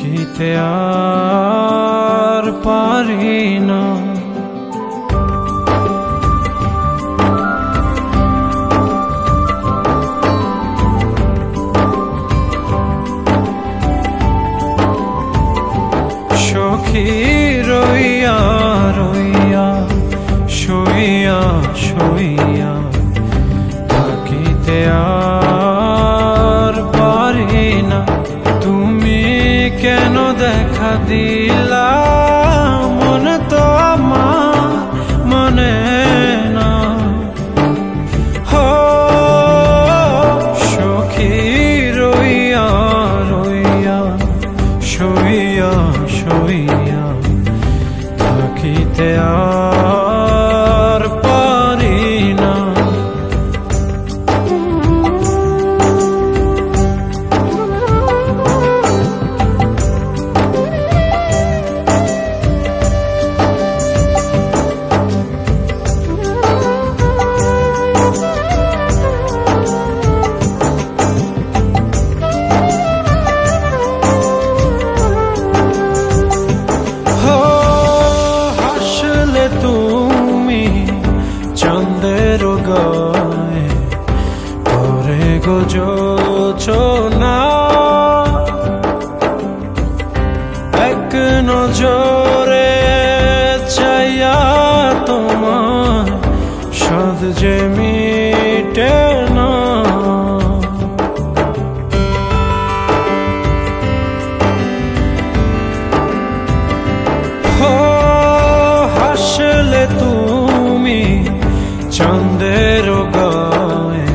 থাকিতে আর পারি না। সখী রইয়া রইয়া শুইয়া শুইয়া থাকিতে আর পারি না। তুমি কেন দেখা দিলা মন তো আমার মনে না। হো সখী রইয়া রইয়া শুইয়া শুইয়া থাকিতে আর পারি না। তুমি চন্দ্রের গায়ে পরে গো যোচনা, এক নজরে চাইয়া তোমার সাধ যে মিটে না। হাসলে তুমি চন্দ্রের গায়ে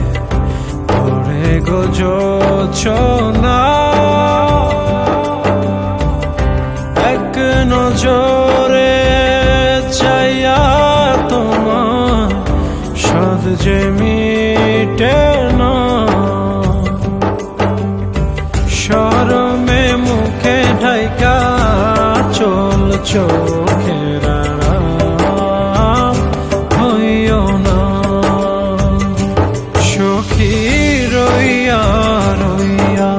পড়ে গো যোচনা, এক নজরে চাইয়া তোমার সাধ যে মিটে না। শরমে মুখে ঢাইকা চল চোখের হইও না। সখী রইয়া রইয়া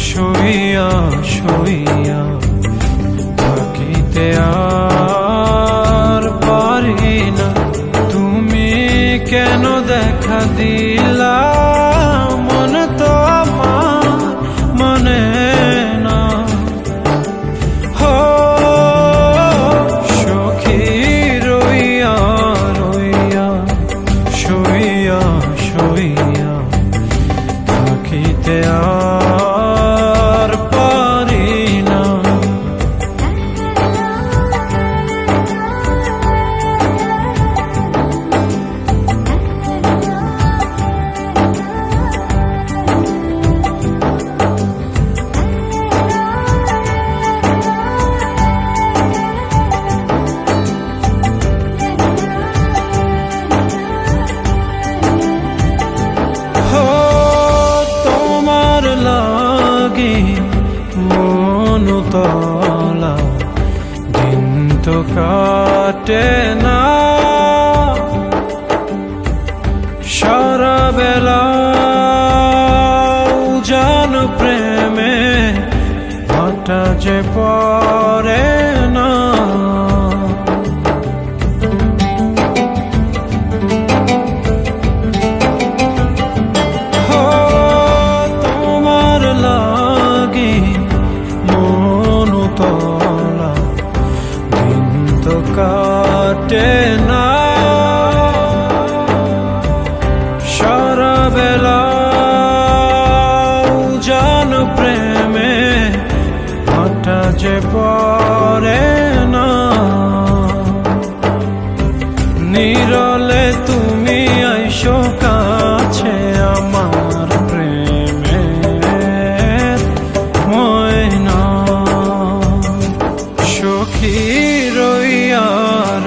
শুইয়া শুইয়া থাকিতে আর পারি না। তুমি কেন দেখা দিলা মন তো আমার মনে না। হো সখী রইয়া রইয়া শুইয়া শুইয়া থাকিতে আর পারি না। মনুতলা দিন তো কাটে না, সারা বেলা উজান প্রেমে ভাটা যে পড়ে না। তোমার লাগি মনুতলা দিন তো কাটে না, সারা বেলা উজান প্রেমে ভাটা যে পড়ে না। নিরলে তুমি আইসো কাছে আমার প্রেমের ময়না। সখী রইয়া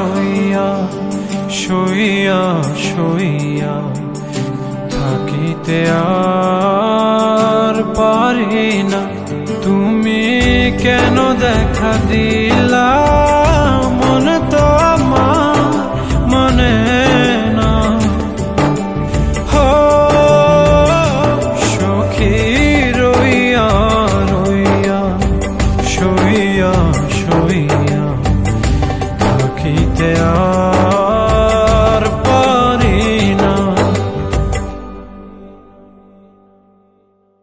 রইয়া শুইয়া শুইয়া থাকিতে আর পারি না। তুমি কেন দেখা দিল